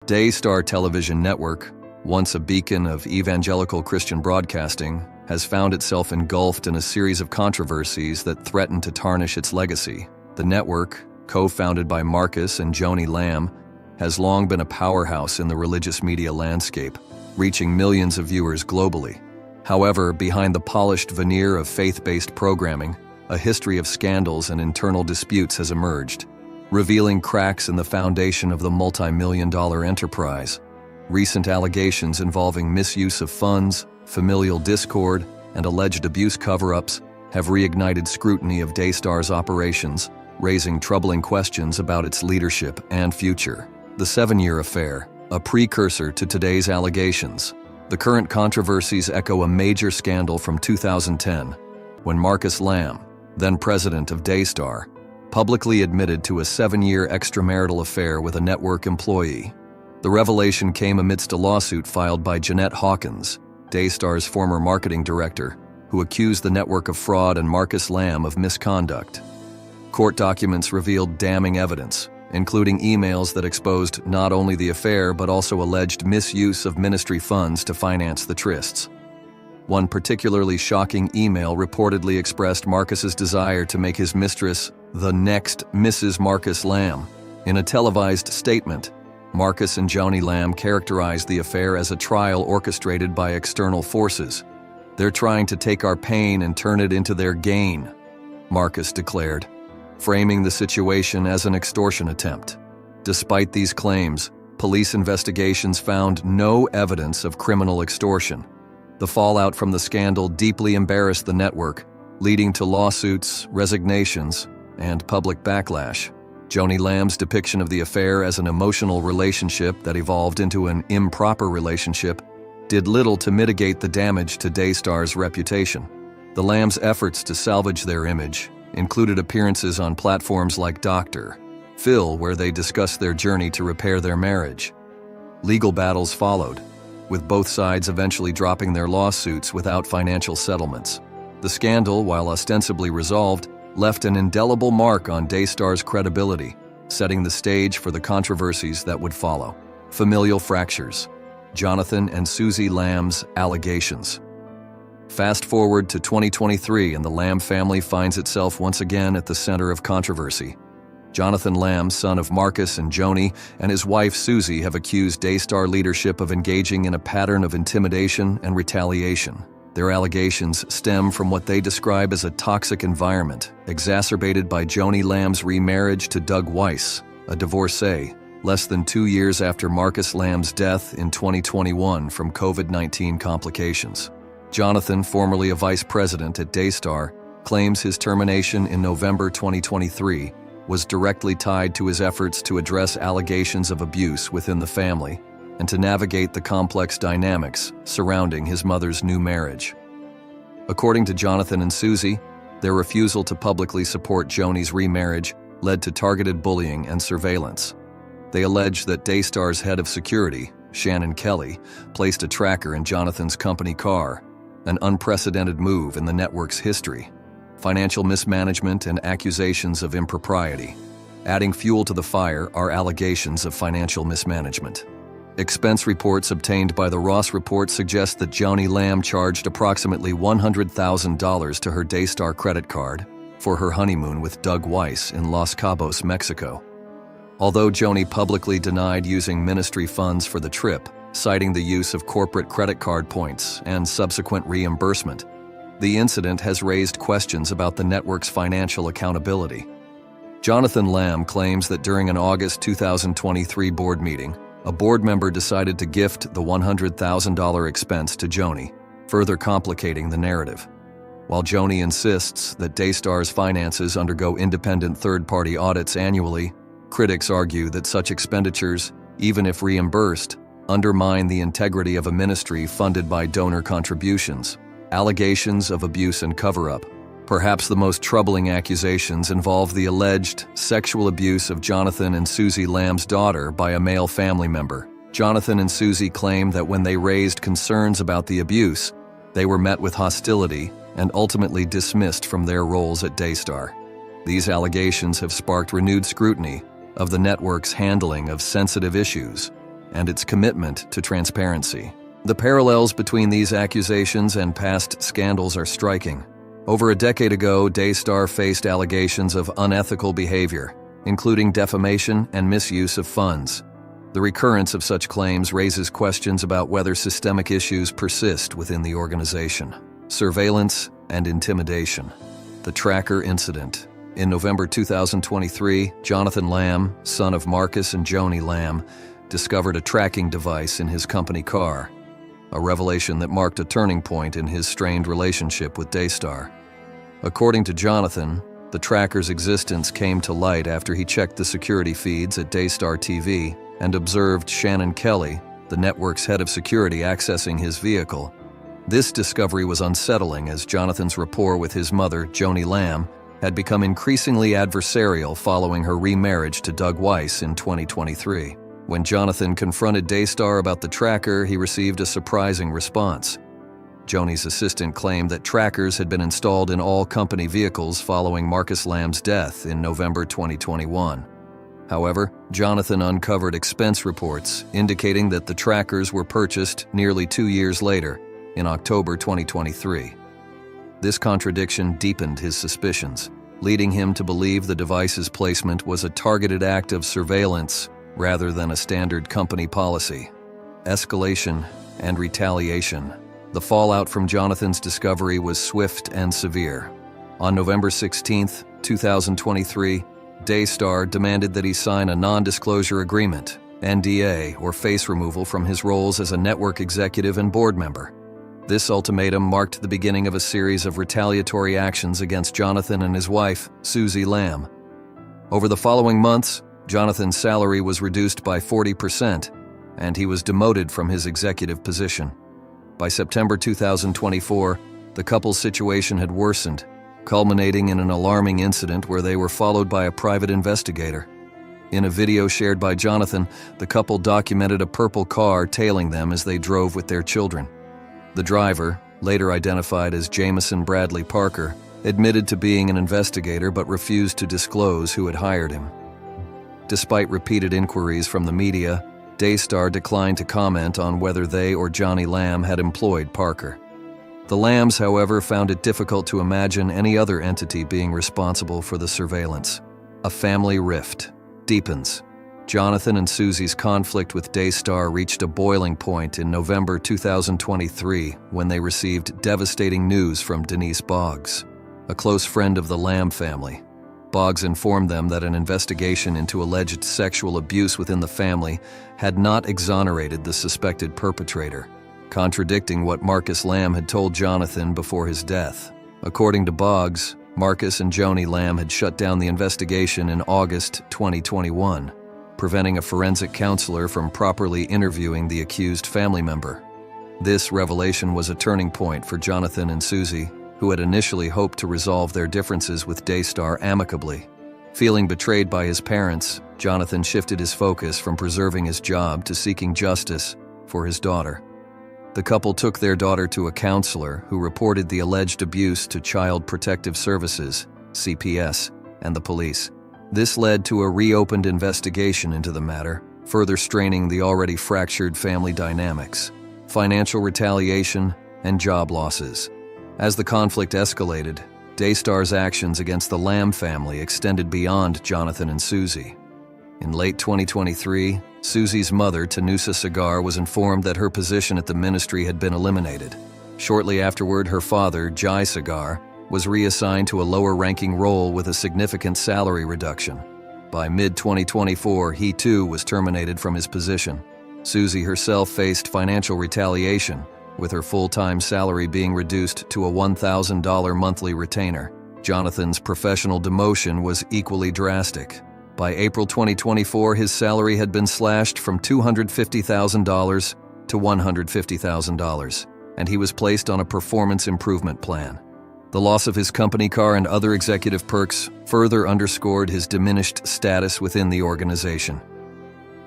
Daystar Television Network, once a beacon of evangelical Christian broadcasting, has found itself engulfed in a series of controversies that threaten to tarnish its legacy. The network, co-founded by Marcus and Joni Lamb, has long been a powerhouse in the religious media landscape, reaching millions of viewers globally. However, behind the polished veneer of faith-based programming, a history of scandals and internal disputes has emerged, revealing cracks in the foundation of the multi-million-dollar enterprise. Recent allegations involving misuse of funds, familial discord, and alleged abuse cover-ups have reignited scrutiny of Daystar's operations, raising troubling questions about its leadership and future. The 7-year affair, a precursor to today's allegations. The current controversies echo a major scandal from 2010, when Marcus Lamb, then president of Daystar, publicly admitted to a 7-year extramarital affair with a network employee. The revelation came amidst a lawsuit filed by Jeanette Hawkins, Daystar's former marketing director, who accused the network of fraud and Marcus Lamb of misconduct. Court documents revealed damning evidence, including emails that exposed not only the affair but also alleged misuse of ministry funds to finance the trysts. One particularly shocking email reportedly expressed Marcus's desire to make his mistress the next Mrs. Marcus Lamb. In a televised statement, Marcus and Joni Lamb characterized the affair as a trial orchestrated by external forces. "They're trying to take our pain and turn it into their gain," Marcus declared, framing the situation as an extortion attempt. Despite these claims, police investigations found no evidence of criminal extortion. The fallout from the scandal deeply embarrassed the network, leading to lawsuits, resignations, and public backlash. Joni Lamb's depiction of the affair as an emotional relationship that evolved into an improper relationship did little to mitigate the damage to Daystar's reputation. The Lambs' efforts to salvage their image included appearances on platforms like Dr. Phil, where they discussed their journey to repair their marriage. Legal battles followed, with both sides eventually dropping their lawsuits without financial settlements. The scandal, while ostensibly resolved, left an indelible mark on Daystar's credibility, setting the stage for the controversies that would follow. Familial fractures. Jonathan and Susie Lamb's allegations. Fast forward to 2023 and the Lamb family finds itself once again at the center of controversy. Jonathan Lamb, son of Marcus and Joni, and his wife Susie have accused Daystar leadership of engaging in a pattern of intimidation and retaliation. Their allegations stem from what they describe as a toxic environment, exacerbated by Joni Lamb's remarriage to Doug Weiss, a divorcee, less than 2 years after Marcus Lamb's death in 2021 from COVID-19 complications. Jonathan, formerly a vice president at Daystar, claims his termination in November 2023 was directly tied to his efforts to address allegations of abuse within the family and to navigate the complex dynamics surrounding his mother's new marriage. According to Jonathan and Susie, their refusal to publicly support Joni's remarriage led to targeted bullying and surveillance. They allege that Daystar's head of security, Shannon Kelly, placed a tracker in Jonathan's company car, an unprecedented move in the network's history. Financial mismanagement and accusations of impropriety. Adding fuel to the fire are allegations of financial mismanagement. Expense reports obtained by the Ross Report suggest that Joni Lamb charged approximately $100,000 to her Daystar credit card for her honeymoon with Doug Weiss in Los Cabos, Mexico. Although Joni publicly denied using ministry funds for the trip, citing the use of corporate credit card points and subsequent reimbursement, the incident has raised questions about the network's financial accountability. Jonathan Lamb claims that during an August 2023 board meeting, a board member decided to gift the $100,000 expense to Joni, further complicating the narrative. While Joni insists that Daystar's finances undergo independent third-party audits annually, critics argue that such expenditures, even if reimbursed, undermine the integrity of a ministry funded by donor contributions. Allegations of abuse and cover-up. Perhaps the most troubling accusations involve the alleged sexual abuse of Jonathan and Susie Lamb's daughter by a male family member. Jonathan and Susie claim that when they raised concerns about the abuse, they were met with hostility and ultimately dismissed from their roles at Daystar. These allegations have sparked renewed scrutiny of the network's handling of sensitive issues, and its commitment to transparency. The parallels between these accusations and past scandals are striking. Over a decade ago, Daystar faced allegations of unethical behavior, including defamation and misuse of funds. The recurrence of such claims raises questions about whether systemic issues persist within the organization. Surveillance and intimidation. The tracker incident. In November 2023, Jonathan Lamb, son of Marcus and Joni Lamb, discovered a tracking device in his company car, a revelation that marked a turning point in his strained relationship with Daystar. According to Jonathan, the tracker's existence came to light after he checked the security feeds at Daystar TV and observed Shannon Kelly, the network's head of security, accessing his vehicle. This discovery was unsettling as Jonathan's rapport with his mother, Joni Lamb, had become increasingly adversarial following her remarriage to Doug Weiss in 2023. When Jonathan confronted Daystar about the tracker, he received a surprising response. Joni's assistant claimed that trackers had been installed in all company vehicles following Marcus Lamb's death in November 2021. However, Jonathan uncovered expense reports indicating that the trackers were purchased nearly 2 years later, in October 2023. This contradiction deepened his suspicions, leading him to believe the device's placement was a targeted act of surveillance rather than a standard company policy. Escalation and retaliation. The fallout from Jonathan's discovery was swift and severe. On November 16, 2023, Daystar demanded that he sign a non-disclosure agreement, NDA, or face removal from his roles as a network executive and board member. This ultimatum marked the beginning of a series of retaliatory actions against Jonathan and his wife, Susie Lamb. Over the following months, Jonathan's salary was reduced by 40%, and he was demoted from his executive position. By September 2024, the couple's situation had worsened, culminating in an alarming incident where they were followed by a private investigator. In a video shared by Jonathan, the couple documented a purple car tailing them as they drove with their children. The driver, later identified as Jamison Bradley Parker, admitted to being an investigator but refused to disclose who had hired him. Despite repeated inquiries from the media, Daystar declined to comment on whether they or Joni Lamb had employed Parker. The Lambs, however, found it difficult to imagine any other entity being responsible for the surveillance. A family rift deepens. Jonathan and Susie's conflict with Daystar reached a boiling point in November 2023 when they received devastating news from Denise Boggs, a close friend of the Lamb family. Boggs informed them that an investigation into alleged sexual abuse within the family had not exonerated the suspected perpetrator, contradicting what Marcus Lamb had told Jonathan before his death. According to Boggs, Marcus and Joni Lamb had shut down the investigation in August 2021, preventing a forensic counselor from properly interviewing the accused family member. This revelation was a turning point for Jonathan and Susie, who had initially hoped to resolve their differences with Daystar amicably. Feeling betrayed by his parents, Jonathan shifted his focus from preserving his job to seeking justice for his daughter. The couple took their daughter to a counselor who reported the alleged abuse to Child Protective Services, CPS, and the police. This led to a reopened investigation into the matter, further straining the already fractured family dynamics, financial retaliation, and job losses. As the conflict escalated, Daystar's actions against the Lamb family extended beyond Jonathan and Susie. In late 2023, Susie's mother, Tanusa Sagar, was informed that her position at the ministry had been eliminated. Shortly afterward, her father, Jai Sagar, was reassigned to a lower-ranking role with a significant salary reduction. By mid-2024, he too was terminated from his position. Susie herself faced financial retaliation, with her full-time salary being reduced to a $1,000 monthly retainer. Jonathan's professional demotion was equally drastic. By April 2024, his salary had been slashed from $250,000 to $150,000, and he was placed on a performance improvement plan. The loss of his company car and other executive perks further underscored his diminished status within the organization.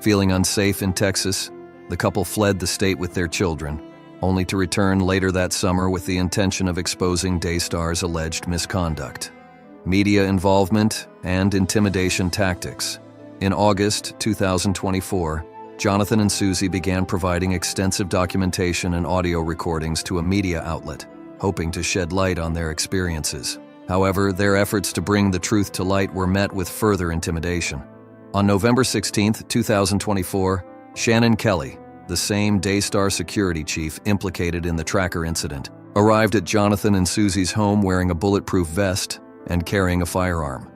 Feeling unsafe in Texas, the couple fled the state with their children, only to return later that summer with the intention of exposing Daystar's alleged misconduct. Media involvement and intimidation tactics. In August 2024, Jonathan and Susie began providing extensive documentation and audio recordings to a media outlet, hoping to shed light on their experiences. However, their efforts to bring the truth to light were met with further intimidation. On November 16, 2024, Shannon Kelly, the same Daystar security chief implicated in the tracker incident, arrived at Jonathan and Susie's home wearing a bulletproof vest and carrying a firearm.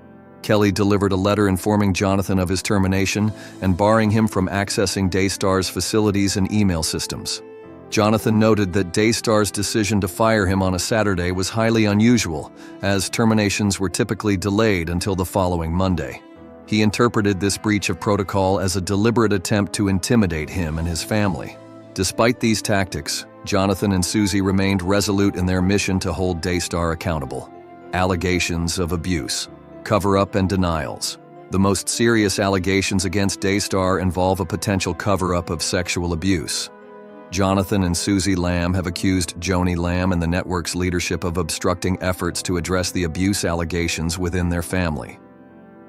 Kelly delivered a letter informing Jonathan of his termination and barring him from accessing Daystar's facilities and email systems. Jonathan noted that Daystar's decision to fire him on a Saturday was highly unusual, as terminations were typically delayed until the following Monday. He interpreted this breach of protocol as a deliberate attempt to intimidate him and his family. Despite these tactics, Jonathan and Susie remained resolute in their mission to hold Daystar accountable. Allegations of abuse, cover-up and denials. The most serious allegations against Daystar involve a potential cover-up of sexual abuse. Jonathan and Susie Lamb have accused Joni Lamb and the network's leadership of obstructing efforts to address the abuse allegations within their family.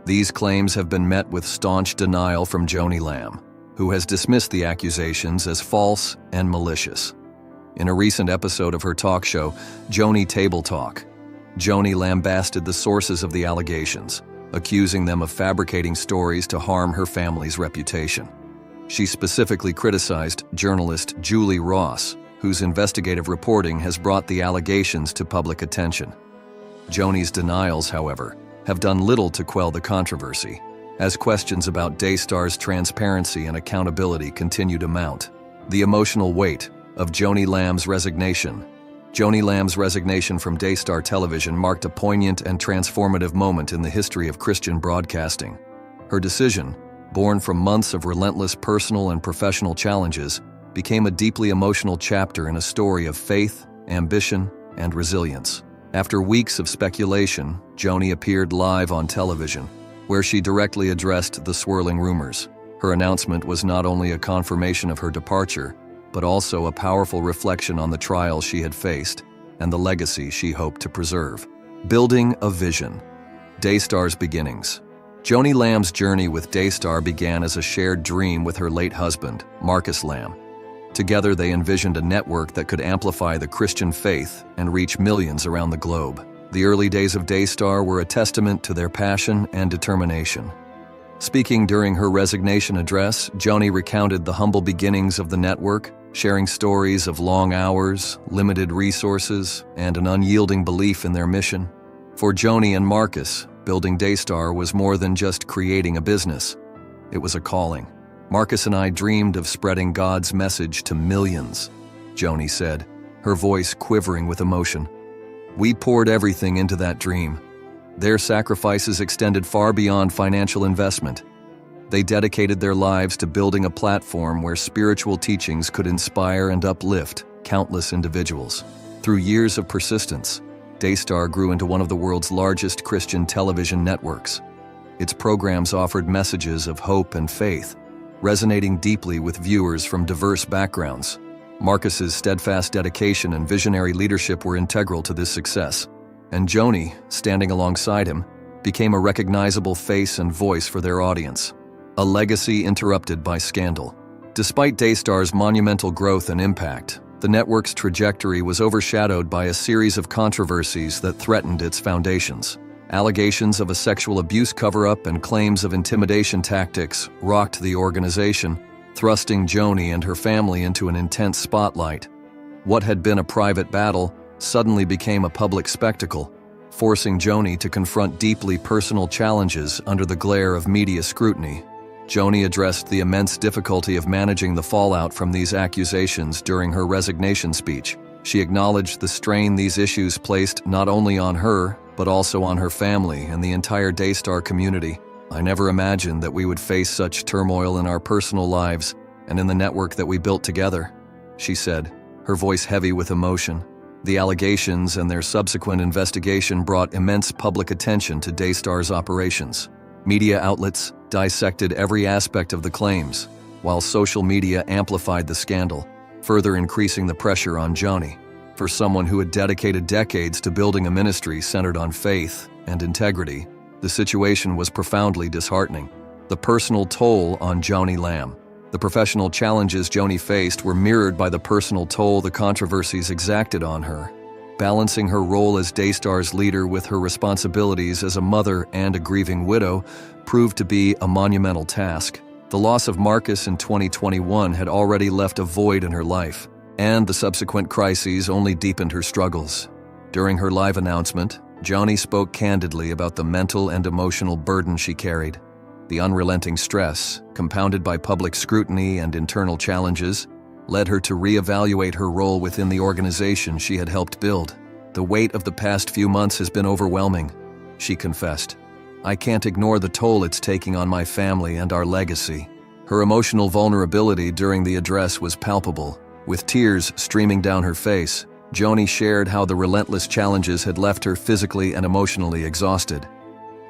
These claims have been met with staunch denial from Joni Lamb, who has dismissed the accusations as false and malicious. In a recent episode of her talk show, Joni Table Talk, Joni lambasted the sources of the allegations, accusing them of fabricating stories to harm her family's reputation. She specifically criticized journalist Julie Ross, whose investigative reporting has brought the allegations to public attention. Joni's denials, however, have done little to quell the controversy, as questions about Daystar's transparency and accountability continue to mount. The emotional weight of Joni Lamb's resignation. Joni Lamb's resignation from Daystar Television marked a poignant and transformative moment in the history of Christian broadcasting. Her decision, born from months of relentless personal and professional challenges, became a deeply emotional chapter in a story of faith, ambition, and resilience. After weeks of speculation, Joni appeared live on television, where she directly addressed the swirling rumors. Her announcement was not only a confirmation of her departure, but also a powerful reflection on the trials she had faced and the legacy she hoped to preserve. Building a vision. Daystar's beginnings. Joni Lamb's journey with Daystar began as a shared dream with her late husband, Marcus Lamb. Together, they envisioned a network that could amplify the Christian faith and reach millions around the globe. The early days of Daystar were a testament to their passion and determination. Speaking during her resignation address, Joni recounted the humble beginnings of the network, sharing stories of long hours, limited resources, and an unyielding belief in their mission. For Joni and Marcus, building Daystar was more than just creating a business. It was a calling. Marcus and I dreamed of spreading God's message to millions, Joni said, her voice quivering with emotion. We poured everything into that dream. Their sacrifices extended far beyond financial investment. They dedicated their lives to building a platform where spiritual teachings could inspire and uplift countless individuals. Through years of persistence, Daystar grew into one of the world's largest Christian television networks. Its programs offered messages of hope and faith, resonating deeply with viewers from diverse backgrounds. Marcus's steadfast dedication and visionary leadership were integral to this success, and Joni, standing alongside him, became a recognizable face and voice for their audience. A legacy interrupted by scandal. Despite Daystar's monumental growth and impact, the network's trajectory was overshadowed by a series of controversies that threatened its foundations. Allegations of a sexual abuse cover-up and claims of intimidation tactics rocked the organization, thrusting Joni and her family into an intense spotlight. What had been a private battle suddenly became a public spectacle, forcing Joni to confront deeply personal challenges under the glare of media scrutiny. Joni addressed the immense difficulty of managing the fallout from these accusations during her resignation speech. She acknowledged the strain these issues placed not only on her, but also on her family and the entire Daystar community. I never imagined that we would face such turmoil in our personal lives and in the network that we built together, she said, her voice heavy with emotion. The allegations and their subsequent investigation brought immense public attention to Daystar's operations. Media outlets dissected every aspect of the claims, while social media amplified the scandal, further increasing the pressure on Joni. For someone who had dedicated decades to building a ministry centered on faith and integrity, the situation was profoundly disheartening. The personal toll on Joni Lamb. The professional challenges Joni faced were mirrored by the personal toll the controversies exacted on her. Balancing her role as Daystar's leader with her responsibilities as a mother and a grieving widow proved to be a monumental task. The loss of Marcus in 2021 had already left a void in her life, and the subsequent crises only deepened her struggles. During her live announcement, Joni spoke candidly about the mental and emotional burden she carried. The unrelenting stress, compounded by public scrutiny and internal challenges, led her to reevaluate her role within the organization she had helped build. "The weight of the past few months has been overwhelming," she confessed. "I can't ignore the toll it's taking on my family and our legacy." Her emotional vulnerability during the address was palpable. With tears streaming down her face, Joni shared how the relentless challenges had left her physically and emotionally exhausted.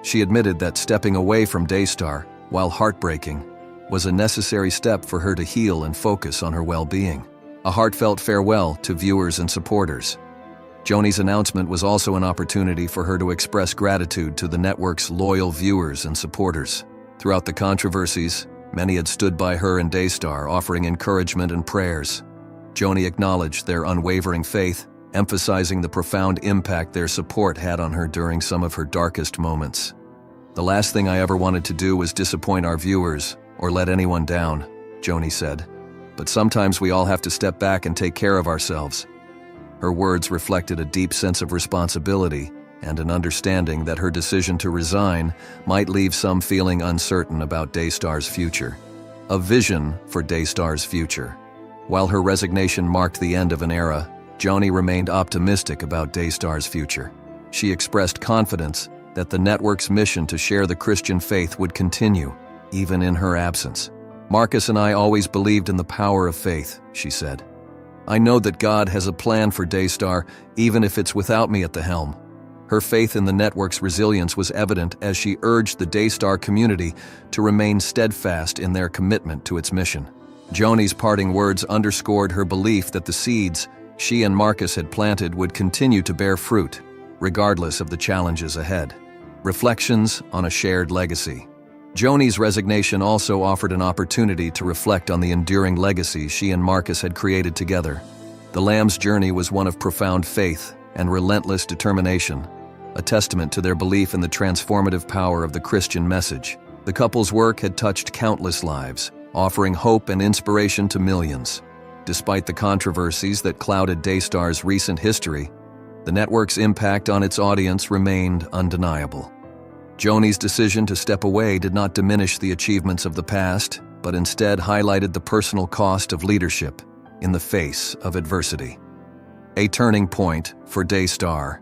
She admitted that stepping away from Daystar, while heartbreaking, was a necessary step for her to heal and focus on her well-being. A heartfelt farewell to viewers and supporters. Joni's announcement was also an opportunity for her to express gratitude to the network's loyal viewers and supporters. Throughout the controversies, many had stood by her and Daystar, offering encouragement and prayers. Joni acknowledged their unwavering faith, emphasizing the profound impact their support had on her during some of her darkest moments. "The last thing I ever wanted to do was disappoint our viewers or let anyone down," Joni said. "But sometimes we all have to step back and take care of ourselves." Her words reflected a deep sense of responsibility and an understanding that her decision to resign might leave some feeling uncertain about Daystar's future. A vision for Daystar's future. While her resignation marked the end of an era, Joni remained optimistic about Daystar's future. She expressed confidence that the network's mission to share the Christian faith would continue, even in her absence. "Marcus and I always believed in the power of faith," she said. "I know that God has a plan for Daystar, even if it's without me at the helm." Her faith in the network's resilience was evident as she urged the Daystar community to remain steadfast in their commitment to its mission. Joni's parting words underscored her belief that the seeds she and Marcus had planted would continue to bear fruit, regardless of the challenges ahead. Reflections on a shared legacy. Joni's resignation also offered an opportunity to reflect on the enduring legacy she and Marcus had created together. The Lambs' journey was one of profound faith and relentless determination, a testament to their belief in the transformative power of the Christian message. The couple's work had touched countless lives, offering hope and inspiration to millions. Despite the controversies that clouded Daystar's recent history, the network's impact on its audience remained undeniable. Joni's decision to step away did not diminish the achievements of the past, but instead highlighted the personal cost of leadership in the face of adversity. A turning point for Daystar.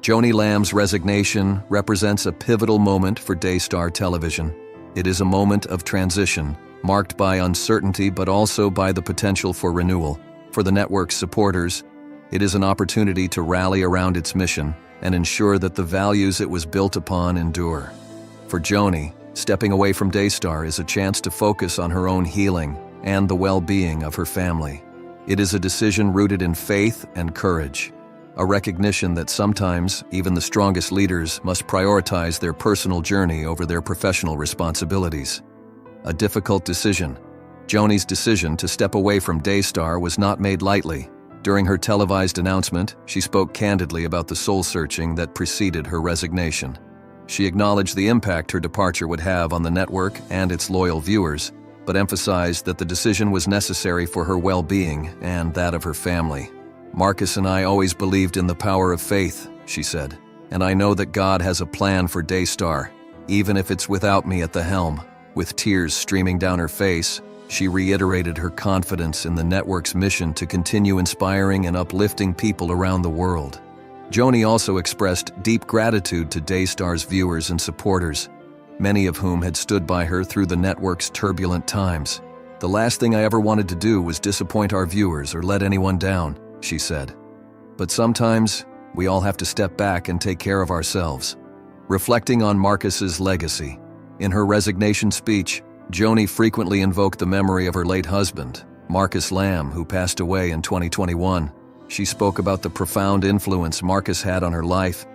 Joni Lamb's resignation represents a pivotal moment for Daystar Television. It is a moment of transition, marked by uncertainty but also by the potential for renewal. For the network's supporters, it is an opportunity to rally around its mission and ensure that the values it was built upon endure. For Joni, stepping away from Daystar is a chance to focus on her own healing and the well-being of her family. It is a decision rooted in faith and courage, a recognition that sometimes even the strongest leaders must prioritize their personal journey over their professional responsibilities. A difficult decision. Joni's decision to step away from Daystar was not made lightly. During her televised announcement, she spoke candidly about the soul-searching that preceded her resignation. She acknowledged the impact her departure would have on the network and its loyal viewers, but emphasized that the decision was necessary for her well-being and that of her family. "Marcus and I always believed in the power of faith," she said, "and I know that God has a plan for Daystar, even if it's without me at the helm." With tears streaming down her face, she reiterated her confidence in the network's mission to continue inspiring and uplifting people around the world. Joni also expressed deep gratitude to Daystar's viewers and supporters, many of whom had stood by her through the network's turbulent times. "The last thing I ever wanted to do was disappoint our viewers or let anyone down," she said. "But sometimes, we all have to step back and take care of ourselves." Reflecting on Marcus's legacy. In her resignation speech, Joni frequently invoked the memory of her late husband, Marcus Lamb, who passed away in 2021. She spoke about the profound influence Marcus had on her life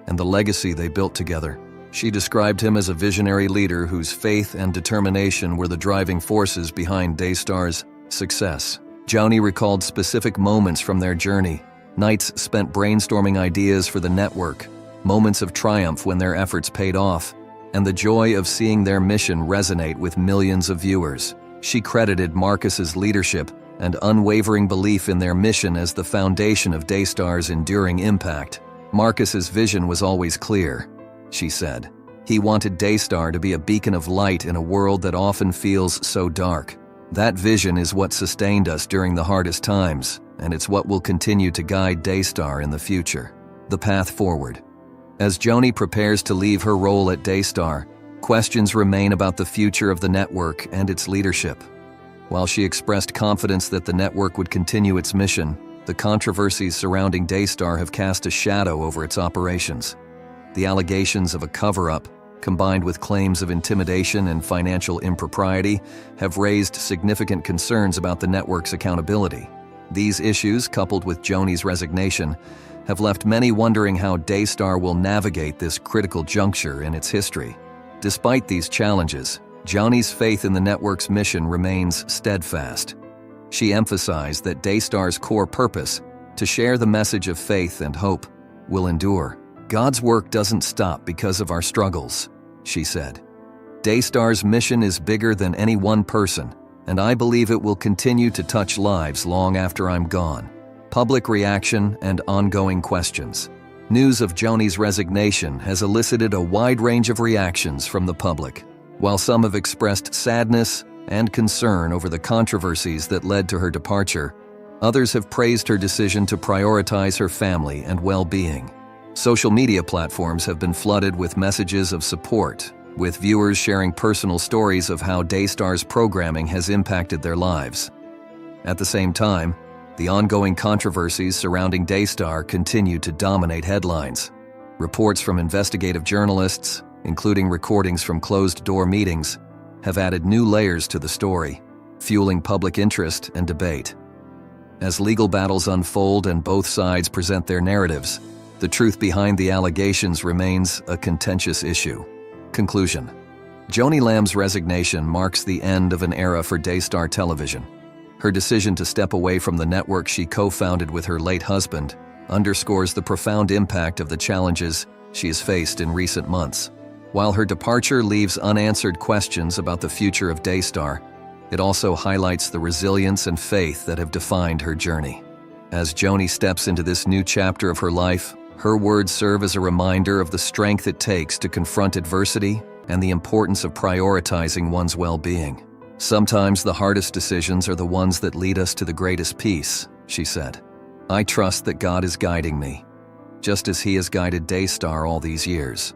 and the legacy they built together. She described him as a visionary leader whose faith and determination were the driving forces behind Daystar's success. Joni recalled specific moments from their journey, nights spent brainstorming ideas for the network, moments of triumph when their efforts paid off, and the joy of seeing their mission resonate with millions of viewers. She credited Marcus's leadership and unwavering belief in their mission as the foundation of Daystar's enduring impact. Marcus's vision was always clear, she said. He wanted Daystar to be a beacon of light in a world that often feels so dark. That vision is what sustained us during the hardest times, and it's what will continue to guide Daystar in the future. The path forward. As Joni prepares to leave her role at Daystar, questions remain about the future of the network and its leadership. While she expressed confidence that the network would continue its mission, the controversies surrounding Daystar have cast a shadow over its operations. The allegations of a cover-up, combined with claims of intimidation and financial impropriety, have raised significant concerns about the network's accountability. These issues, coupled with Joni's resignation, have left many wondering how Daystar will navigate this critical juncture in its history. Despite these challenges, Joni's faith in the network's mission remains steadfast. She emphasized that Daystar's core purpose, to share the message of faith and hope, will endure. God's work doesn't stop because of our struggles, she said. Daystar's mission is bigger than any one person, and I believe it will continue to touch lives long after I'm gone. Public reaction and ongoing questions. News of Joni's resignation has elicited a wide range of reactions from the public. While some have expressed sadness and concern over the controversies that led to her departure, others have praised her decision to prioritize her family and well-being. Social media platforms have been flooded with messages of support, with viewers sharing personal stories of how Daystar's programming has impacted their lives. At the same time, the ongoing controversies surrounding Daystar continue to dominate headlines. Reports from investigative journalists, including recordings from closed-door meetings, have added new layers to the story, fueling public interest and debate. As legal battles unfold and both sides present their narratives, the truth behind the allegations remains a contentious issue. Conclusion. Joni Lamb's resignation marks the end of an era for Daystar Television. Her decision to step away from the network she co-founded with her late husband underscores the profound impact of the challenges she has faced in recent months. While her departure leaves unanswered questions about the future of Daystar, it also highlights the resilience and faith that have defined her journey. As Joni steps into this new chapter of her life, her words serve as a reminder of the strength it takes to confront adversity and the importance of prioritizing one's well-being. Sometimes the hardest decisions are the ones that lead us to the greatest peace, she said. I trust that God is guiding me, just as He has guided Daystar all these years.